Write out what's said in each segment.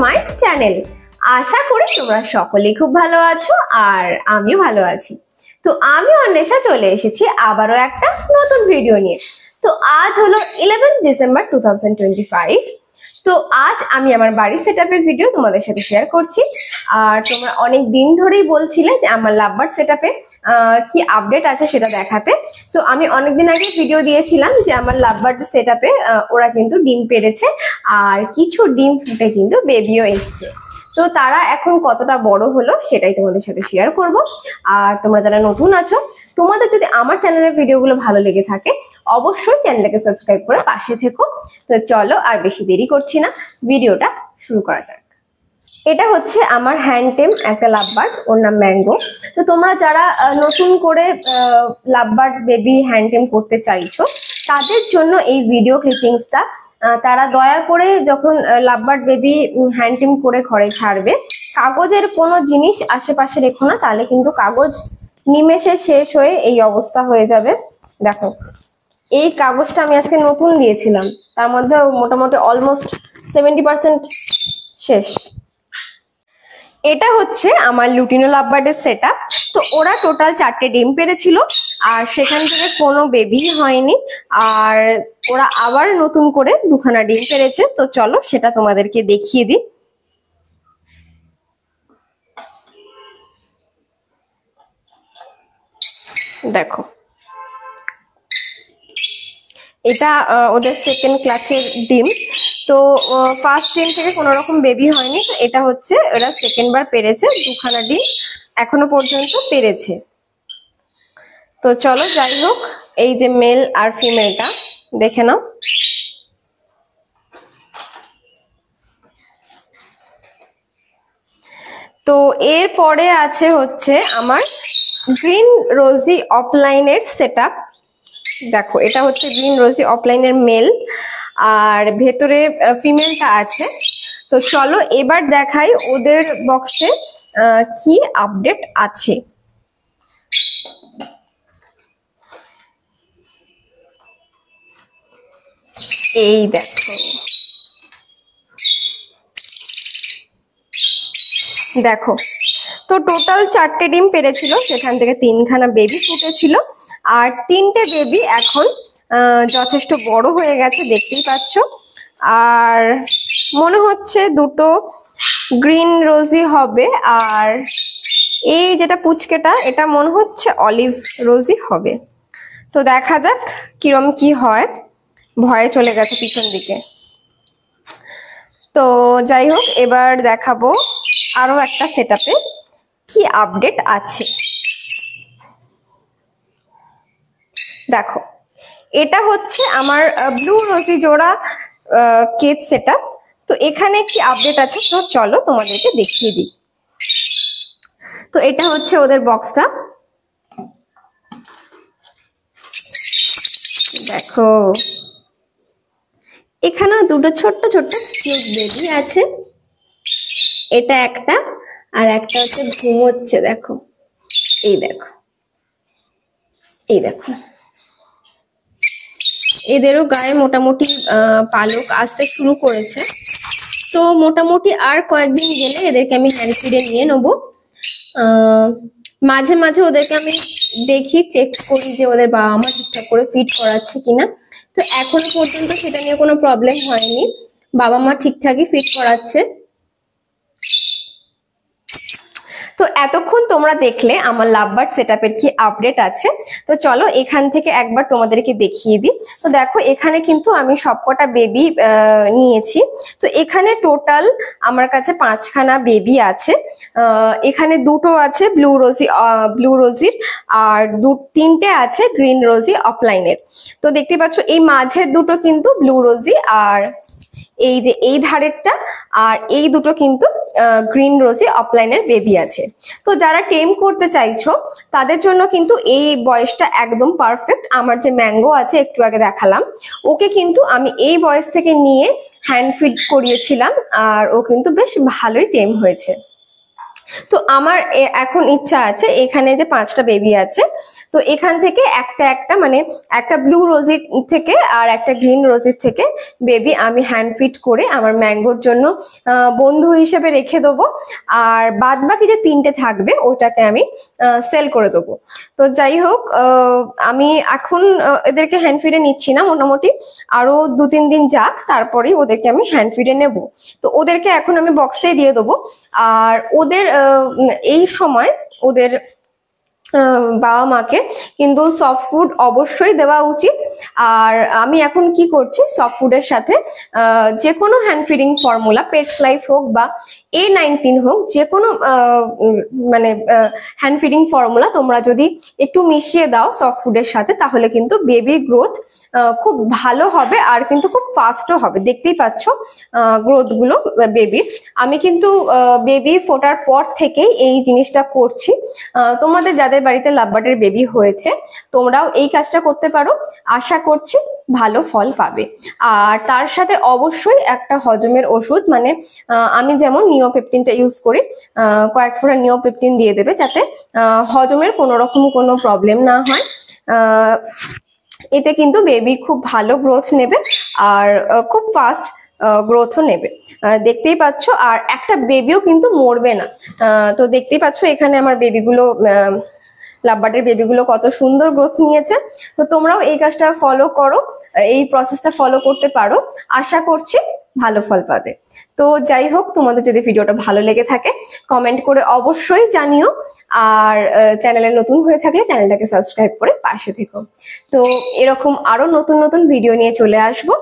My channel. আশা করি তোমরা সকলেই খুব ভালো আছো আর আমিও ভালো আছি। তো আমি অন্বেষা চলে এসেছি আবারও একটা নতুন ভিডিও নিয়ে। তো আজ হলো 11 ডিসেম্বর 2025। তো আজ আমি আমার বাড়ির সেটআপের ভিডিও তোমাদের সাথে শেয়ার করছি। আর তোমরা অনেক দিন ধরেই বলছিলে যে আমার লাভবার্ড সেটআপে কি আপডেট আছে সেটা দেখাতে। তো আমি অনেকদিন আগে ভিডিও দিয়েছিলাম যে আমার লাভবার্ড সেটআপে ওরা কিন্তু ডিম পেড়েছে আর কিছু ডিম ফুটে কিন্তু বেবিও এসছে। তো তারা এখন কতটা বড় হলো সেটাই তোমাদের সাথে শেয়ার করব। আর তোমরা যারা নতুন আছো, তোমাদের যদি আমার চ্যানেলের ভিডিওগুলো ভালো লেগে থাকে অবশ্যই চ্যানেলটাকে সাবস্ক্রাইব করে পাশে থেকো। তো চলো আর বেশি দেরি করছি না, ভিডিওটা শুরু করা যাক। এটা হচ্ছে আমার হ্যান্ডটেম একটা লাভবার্ড, ওর নাম ম্যাঙ্গো। তো তোমরা যারা নতুন করে লাভবার্ড বেবি হ্যান্ডটেম করতে চাইছো তাদের জন্য এই ভিডিও ক্লিপিংসটা। তারা দয়া করে যখন লাভবার্ড বেবি হ্যান্ডটেম করে ঘরে ছাড়বে, কাগজের কোনো জিনিস আশেপাশে রেখো না, তাহলে কিন্তু কাগজ নিমেষে শেষ হয়ে এই অবস্থা হয়ে যাবে। দেখো, এই কাগজটা আমি আজকে নতুন দিয়েছিলাম, তার মধ্যে মোটামুটি অলমোস্ট 70% শেষ। এটা হচ্ছে আমার লুটিনো লাভবার্ডের সেটআপ। তো ওরা টোটাল 4টে ডিম পেড়েছিল আর সেখান থেকে কোনো বেবি হয়নি। আর ওরা আবার নতুন করে 2খানা ডিম পেড়েছে। তো চলো সেটা তোমাদেরকে দেখিয়ে দিই। দেখো, এটা ওদের সেকেন্ড ক্লাসের ডিম। তো ফার্স্ট ডিম থেকে কোনো রকম বেবি হয়নি। তো এটা হচ্ছে ওরা সেকেন্ড বার পেরেছে, 2খানা ডিম এখনো পর্যন্ত পেরেছে। তো চলো যাই হোক, এই যে মেল আর ফিমেলটা দেখে নাও। তো এর পরে আছে হচ্ছে আমার গ্রিন রোজি অফলাইনের সেটআপ। দেখো, এটা হচ্ছে গ্রিন রোজি অফলাইনের মেল আর ভেতরে ফিমেলটা আছে। তো চলো এবার দেখাই ওদের বক্সে কি আপডেট আছে। এই দেখো, দেখো তো টোটাল 4টে ডিম পেরেছিল, সেখান থেকে 3খানা বেবি ফুটেছিল। আর 3টে বেবি এখন যথেষ্ট বড় হয়ে গেছে, দেখতেই পাচ্ছ। আর মনে হচ্ছে 2টো গ্রিন রোজি হবে আর এই যেটা পুচকেটা এটা মনে হচ্ছে অলিভ রোজি হবে। তো দেখা যাক কিরম কি হয়। ভয়ে চলে গেছে পিছন দিকে। তো যাই হোক, এবার দেখাবো আরো একটা সেটআপে কি আপডেট আছে। দেখো, এটা হচ্ছে আমার ব্লু রোজি জোড়া কেজ সেটআপ। তো এখানে কি আপডেট আছে তো চলো তোমাদেরকে দেখিয়ে দিই। তো এটা হচ্ছে ওদের বক্সটা। দেখো, এখানেও 2টো ছোট্ট ছোট্ট কিউট বেবি আছে। এটা একটা আর একটা হচ্ছে ঘুমোচ্ছে। দেখো, এই দেখো, এই দেখো, এদেরও গায়ে মোটামুটি পালক আসতে শুরু করেছে। তো মোটামুটি আর কয়েকদিন গেলে এদেরকে আমি হ্যান্ড ফিডে নিয়ে নেবো। মাঝে মাঝে ওদেরকে আমি দেখি, চেক করি যে ওদের বাবা মা ঠিকঠাক করে ফিড করাচ্ছে কিনা। তো এখনো পর্যন্ত সেটা নিয়ে কোনো প্রবলেম হয়নি, বাবা মা ঠিকঠাকই ফিড করাচ্ছে। তো এতক্ষণ তোমরা দেখলে আমার লাভবার্ড সেটআপের কি আপডেট আছে। তো চলো এখান থেকে একবার তোমাদেরকে দেখিয়ে দিই। তো দেখো, এখানে কিন্তু আমি সবকটা বেবি নিয়েছি। তো এখানে টোটাল আমার কাছে 5খানা বেবি আছে। এখানে 2টো আছে ব্লু রোজির আর 3টে আছে গ্রিন রোজি অফলাইনের। তো দেখতে পাচ্ছ এই মাঝের 2টো কিন্তু ব্লু রোজি আর এই যে এই ধারেরটা আর এই 2টো কিন্তু গ্রিন রোজি অফলাইনের বেবি আছে। তো যারা টেম করতে চাইছো তাদের জন্য কিন্তু এই বয়সটা একদম পারফেক্ট। আমার যে ম্যাঙ্গো আছে একটু আগে দেখালাম, ওকে কিন্তু আমি এই বয়স থেকে নিয়ে হ্যান্ড ফিড করিয়েছিলাম আর ও কিন্তু বেশ ভালোই টেম হয়েছে। তো আমার এখন ইচ্ছা আছে, এখানে যে 5টা বেবি আছে তো এখান থেকে একটা একটা মানে একটা ব্লু রোজি থেকে আর একটা গ্রিন রোজি থেকে বেবি আমি হ্যান্ড ফিট করে আমার ম্যাঙ্গোর জন্য বন্ধু হিসেবে রেখে দেবো, আর বাদ বাকি যে 3টে থাকবে ওটাকে আমি সেল করে দেবো। তো যাই হোক, আমি এখন এদেরকে হ্যান্ড ফিডে নিচ্ছি না, মোটামুটি আরো 2-3 দিন যাক, তারপরেই ওদেরকে আমি হ্যান্ড ফিডে নেব। তো ওদেরকে এখন আমি বক্সে দিয়ে দেবো। আর ওদের এই সময় ওদের বাবা মাকে কিন্তু সফট ফুড অবশ্যই দেওয়া উচিত। আর আমি এখন কি করছি, সফট ফুডের সাথে যে কোনো hand feeding formula, pets life হোক বা A19 হোক, যে কোনো মানে হ্যান্ড ফিডিং ফর্মুলা তোমরা যদি একটু মিশিয়ে দাও সফট ফুডের সাথে, তাহলে কিন্তু বেবির গ্রোথ খুব ভালো হবে আর কিন্তু খুব ফাস্টও হবে। দেখতেই পাচ্ছ গ্রোথ গুলো বেবির। আমি কিন্তু বেবি ফোটার পর থেকেই এই জিনিসটা করছি। তোমাদের যাদের বাড়িতে লাভবার্ডের বেবি হয়েছে তোমরাও এই কাজটা করতে পারো, আশা করছি ভালো ফল পাবে। আর তার সাথে অবশ্যই একটা হজমের ওষুধ, মানে আমি যেমন নিওপেপটিনটা ইউজ করি, কয়েক ফোঁটা নিওপেপটিন দিয়ে দেবে, যাতে হজমের কোনো রকম কোনো প্রবলেম না হয়। এতে কিন্তু বেবি খুব ভালো গ্রোথ নেবে আর খুব ফাস্ট গ্রোথও নেবে। দেখতেই পাচ্ছ, আর একটা বেবিও কিন্তু মরবে না। তো দেখতেই পাচ্ছ এখানে আমার বেবিগুলো, লাভবার্ডের বেবিগুলো কত সুন্দর গ্রোথ নিয়েছে। তো তোমরাও এই কাজটা ফলো করো, এই প্রসেসটা ফলো করতে পারো, আশা করছি ভালো ফল পাবে। তো যাই হোক, তোমাদের যদি ভিডিওটা ভালো লেগে থাকে কমেন্ট করে অবশ্যই জানিও, আর চ্যানেলে নতুন হয়ে থাকলে চ্যানেলটাকে সাবস্ক্রাইব করে পাশে থেকো। তো এরকম আরো নতুন নতুন ভিডিও নিয়ে চলে আসবো।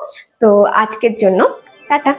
তো আজকের জন্য টাটা।